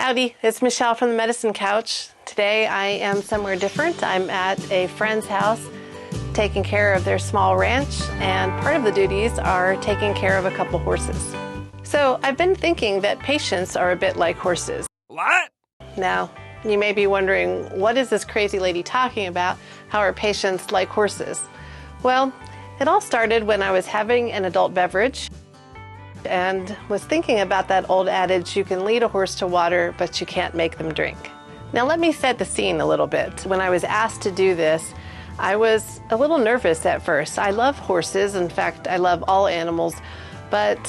Howdy, it's Michelle from the Medicine Couch. Today I am somewhere different. I'm at a friend's house taking care of their small ranch, and part of the duties are taking care of a couple horses. So I've been thinking that patients are a bit like horses. What? Now, you may be wondering, what is this crazy lady talking about? How are patients like horses? Well, it all started when I was having an adult beverage and was thinking about that old adage, you can lead a horse to water, but you can't make them drink. Now let me set the scene a little bit. When I was asked to do this, I was a little nervous at first. I love horses. In fact, I love all animals, but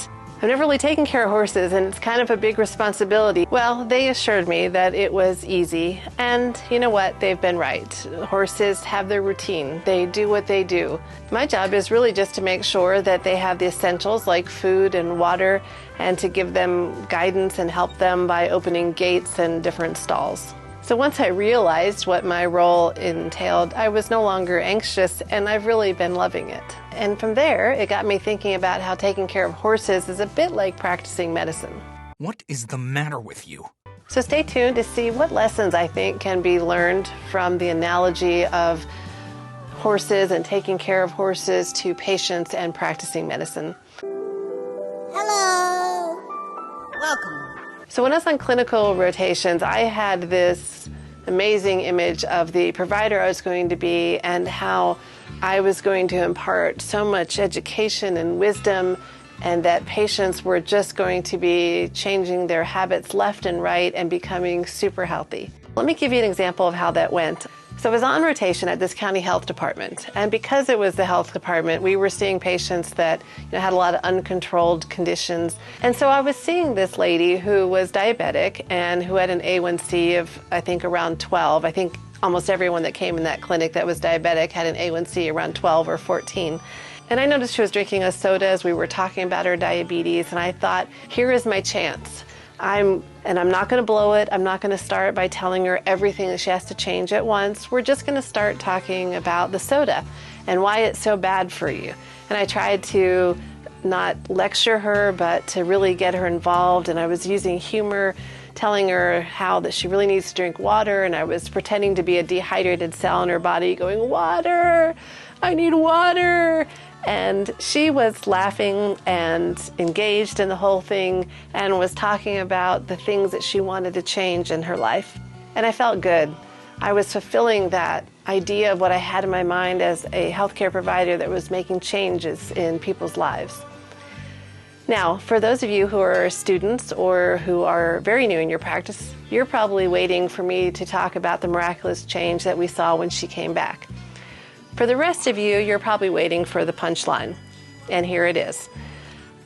I've never really taken care of horses, and it's kind of a big responsibility. Well, they assured me that it was easy, and you know what? They've been right. Horses have their routine. They do what they do. My job is really just to make sure that they have the essentials like food and water, and to give them guidance and help them by opening gates and different stalls. So once I realized what my role entailed, I was no longer anxious, and I've really been loving it. And from there, it got me thinking about how taking care of horses is a bit like practicing medicine. What is the matter with you? So stay tuned to see what lessons I think can be learned from the analogy of horses and taking care of horses to patients and practicing medicine. Hello. Welcome. So when I was on clinical rotations, I had this amazing image of the provider I was going to be and how I was going to impart so much education and wisdom, and that patients were just going to be changing their habits left and right and becoming super healthy. Let me give you an example of how that went. So I was on rotation at this county health department, and because it was the health department, we were seeing patients that had a lot of uncontrolled conditions. And so I was seeing this lady who was diabetic and who had an A1C of, I think, around 12. I think almost everyone that came in that clinic that was diabetic had an A1C around 12 or 14. And I noticed she was drinking a soda as we were talking about her diabetes, and I thought, here is my chance. I'm not going to blow it. I'm not going to start by telling her everything that she has to change at once. We're just going to start talking about the soda and why it's so bad for you. And I tried to not lecture her, but to really get her involved. And I was using humor, telling her how that she really needs to drink water. And I was pretending to be a dehydrated cell in her body going, water, I need water. And she was laughing and engaged in the whole thing and was talking about the things that she wanted to change in her life. And I felt good. I was fulfilling that idea of what I had in my mind as a healthcare provider that was making changes in people's lives. Now, for those of you who are students or who are very new in your practice, you're probably waiting for me to talk about the miraculous change that we saw when she came back. For the rest of you, you're probably waiting for the punchline, and here it is.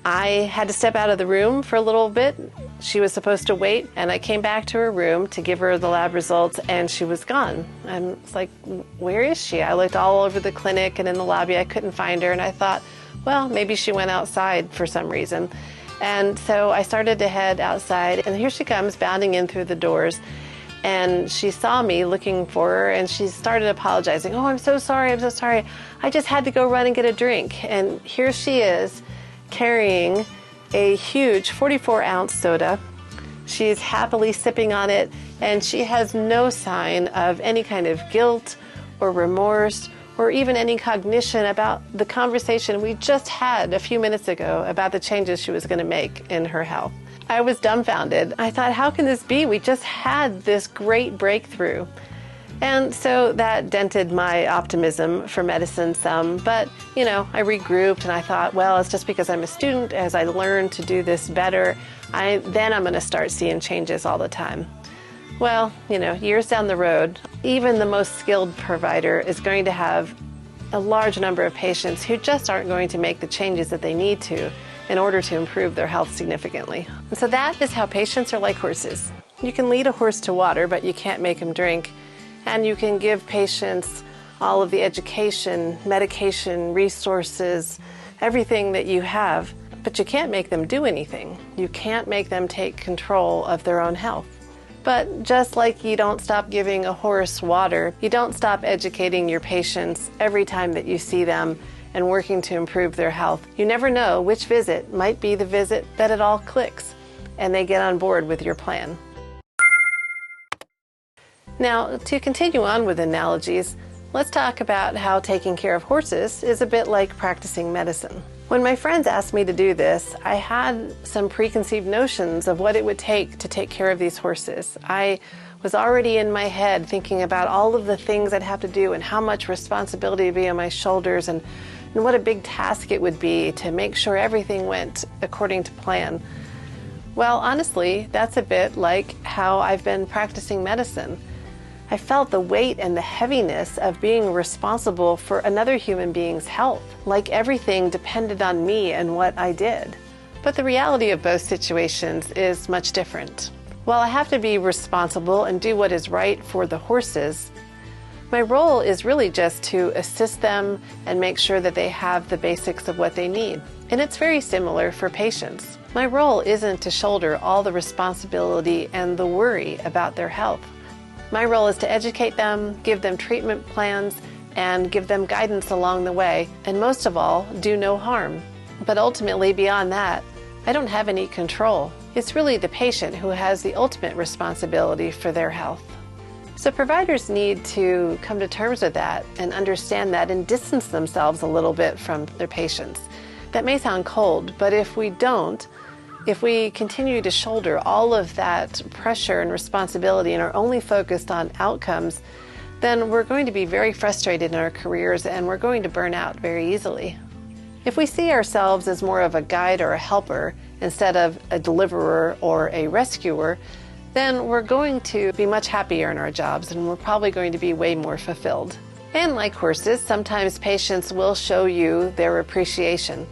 I had to step out of the room for a little bit. She was supposed to wait, and I came back to her room to give her the lab results, and she was gone. I was like, where is she? I looked all over the clinic and in the lobby. I couldn't find her, and I thought, well, maybe she went outside for some reason. And so I started to head outside, and here she comes, bounding in through the doors. And she saw me looking for her, and she started apologizing. Oh, I'm so sorry, I'm so sorry. I just had to go run and get a drink. And here she is carrying a huge 44-ounce soda. She's happily sipping on it, and she has no sign of any kind of guilt or remorse or even any cognition about the conversation we just had a few minutes ago about the changes she was going to make in her health. I was dumbfounded. I thought, how can this be? We just had this great breakthrough. And so that dented my optimism for medicine some, but I regrouped and I thought, well, it's just because I'm a student. As I learn to do this better, then I'm going to start seeing changes all the time. Well, years down the road, even the most skilled provider is going to have a large number of patients who just aren't going to make the changes that they need to in order to improve their health significantly. And so that is how patients are like horses. You can lead a horse to water, but you can't make him drink. And you can give patients all of the education, medication, resources, everything that you have, but you can't make them do anything. You can't make them take control of their own health. But just like you don't stop giving a horse water, you don't stop educating your patients every time that you see them and working to improve their health. You never know which visit might be the visit that it all clicks and they get on board with your plan. Now, to continue on with analogies, let's talk about how taking care of horses is a bit like practicing medicine. When my friends asked me to do this, I had some preconceived notions of what it would take to take care of these horses. I was already in my head thinking about all of the things I'd have to do and how much responsibility would be on my shoulders and what a big task it would be to make sure everything went according to plan. Well, honestly, that's a bit like how I've been practicing medicine. I felt the weight and the heaviness of being responsible for another human being's health, like everything depended on me and what I did. But the reality of both situations is much different. While I have to be responsible and do what is right for the horses, my role is really just to assist them and make sure that they have the basics of what they need. And it's very similar for patients. My role isn't to shoulder all the responsibility and the worry about their health. My role is to educate them, give them treatment plans, and give them guidance along the way, and most of all, do no harm. But ultimately, beyond that, I don't have any control. It's really the patient who has the ultimate responsibility for their health. So providers need to come to terms with that and understand that and distance themselves a little bit from their patients. That may sound cold, but if we don't, if we continue to shoulder all of that pressure and responsibility and are only focused on outcomes, then we're going to be very frustrated in our careers and we're going to burn out very easily. If we see ourselves as more of a guide or a helper instead of a deliverer or a rescuer, then we're going to be much happier in our jobs and we're probably going to be way more fulfilled. And like horses, sometimes patients will show you their appreciation.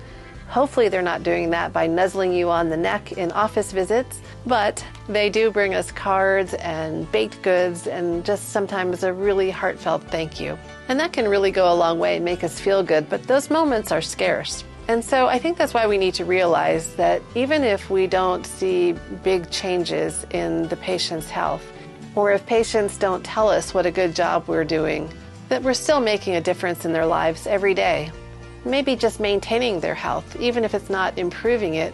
Hopefully they're not doing that by nuzzling you on the neck in office visits, but they do bring us cards and baked goods and just sometimes a really heartfelt thank you. And that can really go a long way and make us feel good, but those moments are scarce. And so I think that's why we need to realize that even if we don't see big changes in the patient's health, or if patients don't tell us what a good job we're doing, that we're still making a difference in their lives every day. Maybe just maintaining their health, even if it's not improving it,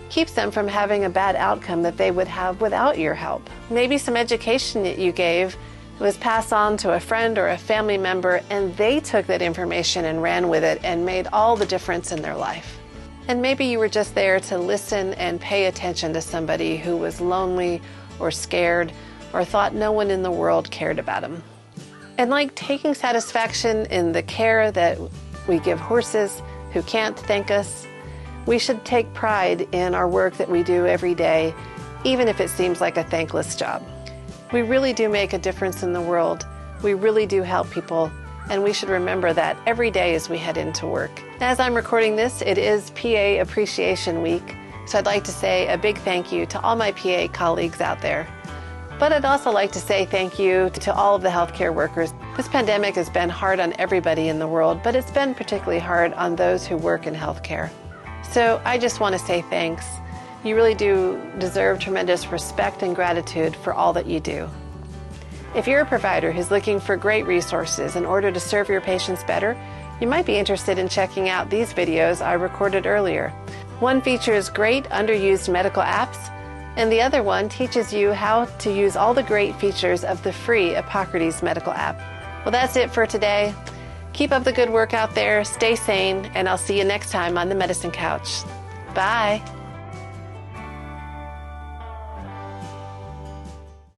keeps them from having a bad outcome that they would have without your help. Maybe some education that you gave was passed on to a friend or a family member and they took that information and ran with it and made all the difference in their life. And maybe you were just there to listen and pay attention to somebody who was lonely or scared or thought no one in the world cared about them. And like taking satisfaction in the care that we give horses who can't thank us, we should take pride in our work that we do every day, even if it seems like a thankless job. We really do make a difference in the world. We really do help people, and we should remember that every day as we head into work. As I'm recording this, it is PA Appreciation Week, so I'd like to say a big thank you to all my PA colleagues out there. But I'd also like to say thank you to all of the healthcare workers. This pandemic has been hard on everybody in the world, but it's been particularly hard on those who work in healthcare. So I just want to say thanks. You really do deserve tremendous respect and gratitude for all that you do. If you're a provider who's looking for great resources in order to serve your patients better, you might be interested in checking out these videos I recorded earlier. One features great underused medical apps, and the other one teaches you how to use all the great features of the free Epocrates medical app. Well, that's it for today. Keep up the good work out there, stay sane, and I'll see you next time on the Medicine Couch. Bye.